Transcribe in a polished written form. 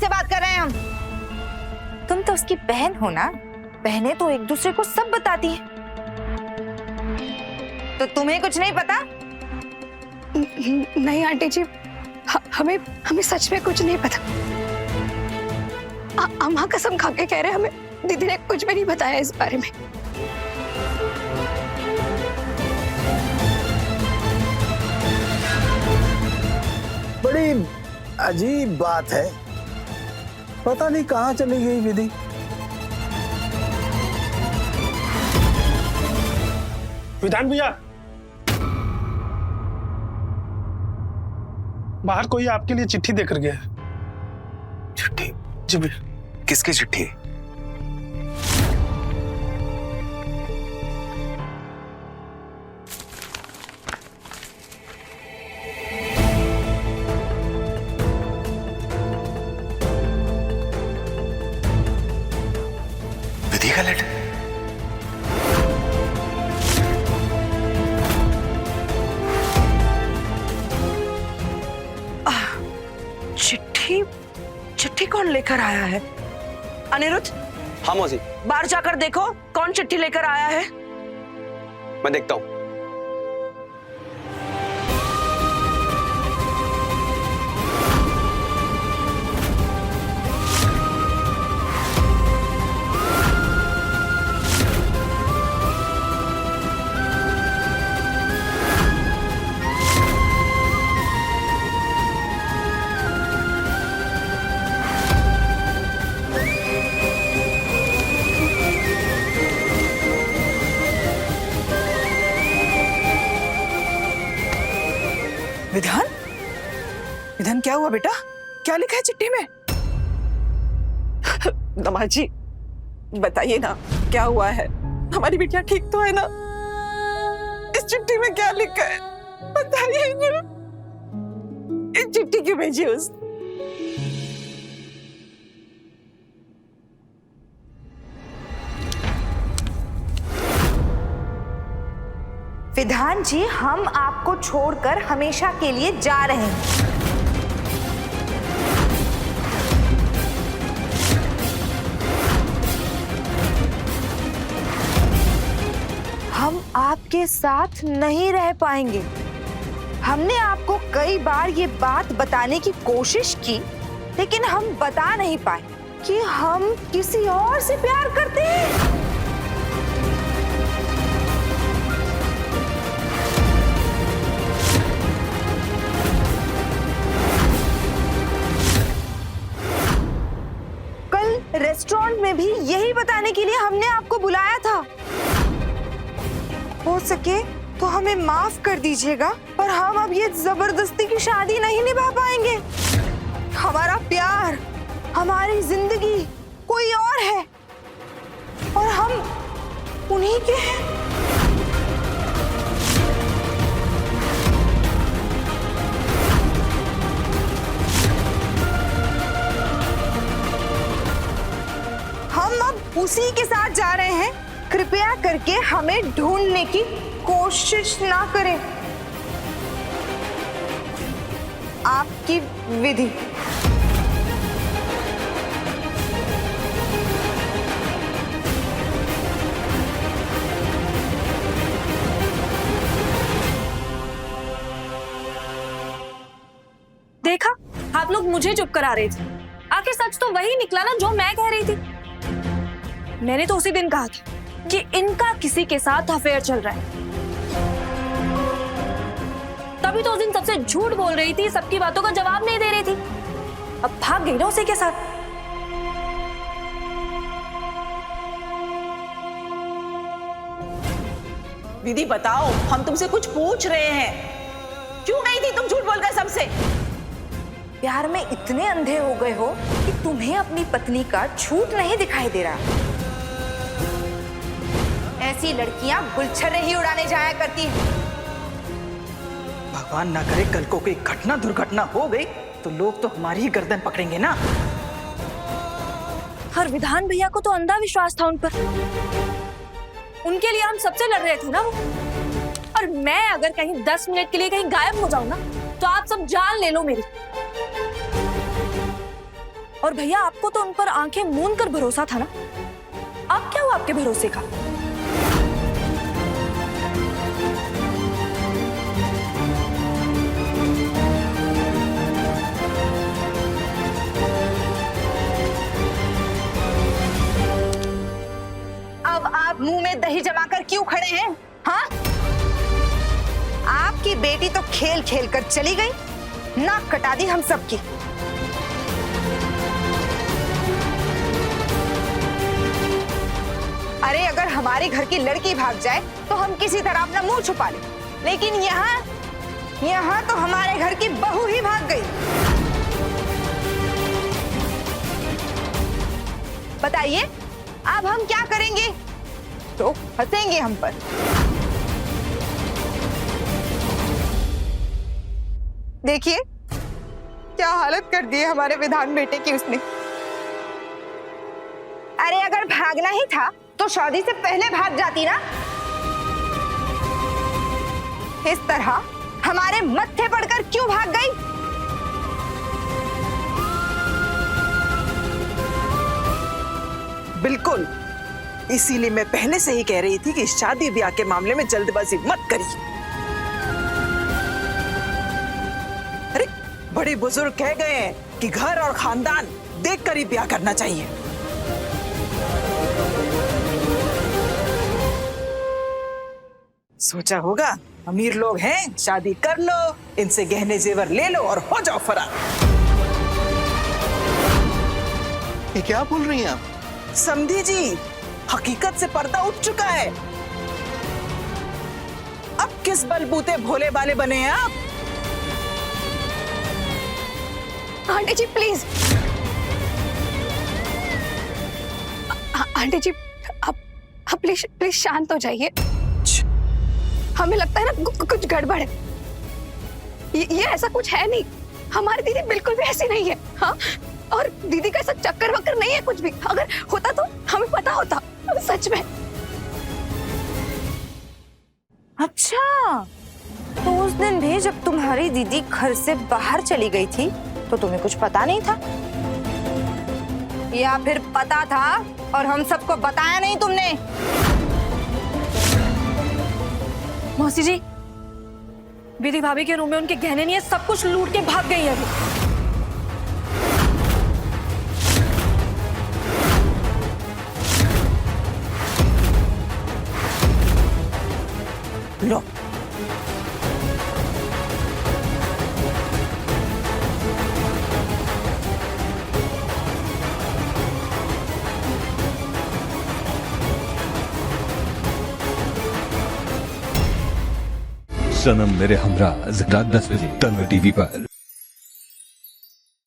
से बात कर रहे हैं हम। तुम तो उसकी बहन हो ना, बहनें तो एक दूसरे को सब बताती हैं। तो तुम्हें कुछ नहीं पता? नहीं आंटी जी, हमें सच में कुछ नहीं पता। अम्मा कसम खा के कह रहे हैं, हमें दीदी ने कुछ भी नहीं बताया इस बारे में। बड़ी अजीब बात है, पता नहीं कहाँ चली गई विधि। विधान भैया, बाहर कोई आपके लिए चिट्ठी देकर गया है। चिट्ठी? जी भैया। किसकी चिट्ठी? विधि का लेटर? चिट्ठी? चिट्ठी कौन लेकर आया है? अनिरुद्ध, हाँ मौसी, बाहर जाकर देखो कौन चिट्ठी लेकर आया है। मैं देखता हूँ। विधान, विधान क्या हुआ बेटा? क्या लिखा है चिट्ठी में? दामाद जी, बताइए ना क्या हुआ है? हमारी बिटिया ठीक तो है ना? इस चिट्ठी में क्या लिखा है बताइए ना। इस चिट्ठी क्यों भेजी उस? विधान जी, हम आपको छोड़कर हमेशा के लिए जा रहे हैं। हम आपके साथ नहीं रह पाएंगे। हमने आपको कई बार ये बात बताने की कोशिश की, लेकिन हम बता नहीं पाए कि हम किसी और से प्यार करते हैं। रेस्टोरेंट में भी यही बताने के लिए हमने आपको बुलाया था। हो सके तो हमें माफ कर दीजिएगा, पर हम अब ये जबरदस्ती की शादी नहीं निभा पाएंगे। हमारा प्यार, हमारी जिंदगी कोई और है और हम उन्हीं के हैं। हम अब उसी के साथ जा रहे हैं। कृपया करके हमें ढूंढने की कोशिश ना करें। आपकी विधि। देखा, आप लोग मुझे चुप करा रहे थे। आखिर सच तो वही निकला ना जो मैं कह रही थी। मैंने तो उसी दिन कहा था कि इनका किसी के साथ अफेयर चल रहा है। तभी तो उस दिन सबसे झूठ बोल रही थी, सबकी बातों का जवाब नहीं दे रही थी। अब भाग गई ना उसी के साथ। दीदी बताओ, हम तुमसे कुछ पूछ रहे हैं। क्यों गई थी तुम झूठ बोलकर सबसे? प्यार में इतने अंधे हो गए हो कि तुम्हें अपनी पत्नी का झूठ नहीं दिखाई दे रहा। ऐसी लड़कियां गुलछर्रे ही उड़ाने जाया करती हैं। भगवान ना करे कल को कोई घटना दुर्घटना हो गई तो लोग तो हमारी ही गर्दन पकड़ेंगे ना। हर विधान भैया को तो अंधा विश्वास था उन पर। उनके लिए हम सबसे लड़ रहे थे ना वो। और मैं अगर कहीं 10 मिनट के लिए कहीं गायब हो जाऊं ना, तो आप सब जान ले लो मेरी। और भैया आपको तो उन पर आंखें मूंद कर भरोसा था ना, अब क्या हुआ आपके भरोसे का? अब आप मुंह में दही जमाकर क्यों खड़े हैं? हाँ, आपकी बेटी तो खेल खेल कर चली गई, नाक कटा दी हम सबकी। अरे अगर हमारे घर की लड़की भाग जाए तो हम किसी तरह अपना मुंह छुपा लें, लेकिन यहाँ तो हमारे घर की बहू ही भाग गई। बताइए अब हम क्या करेंगे? तो हंसेंगे हम पर। देखिए क्या हालत कर दी है हमारे विधान बेटे की उसने। अरे अगर भागना ही था तो शादी से पहले भाग जाती ना। इस तरह हमारे मत्थे पड़कर क्यों भाग गई? बिल्कुल, इसीलिए मैं पहले से ही कह रही थी कि शादी ब्याह के मामले में जल्दबाजी मत करिए। अरे बड़े बुजुर्ग कह गए हैं कि घर और खानदान देखकर ही ब्याह करना चाहिए। सोचा होगा अमीर लोग हैं, शादी कर लो, इनसे गहने जेवर ले लो और हो जाओ फरार। ये क्या बोल रही हैं आप? समझी जी, हकीकत से पर्दा उठ चुका है। अब किस बलबूते भोले बाले बने हैं आप? आंटी जी प्लीज, आंटी जी आप प्लीज प्लीज शांत हो जाइए। हमें लगता है ना कुछ गड़बड़ है। ये ऐसा कुछ है नहीं, हमारी दीदी बिल्कुल भी ऐसी नहीं है। हाँ, और दीदी का ऐसा चक्कर वक्कर नहीं है कुछ भी। अगर होता तो हमें पता होता, सच में। अच्छा, तो उस दिन भी जब तुम्हारी दीदी घर से बाहर चली गई थी तो तुम्हें कुछ पता नहीं था, या फिर पता था और हम सबको बताया नहीं तुमने? मौसी जी, विधि भाभी के रूम में उनके गहने नहीं है, सब कुछ लूट के भाग गई है अभी। लो, सनम मेरे हमरा रात 10 बजे तन्वर टीवी पर।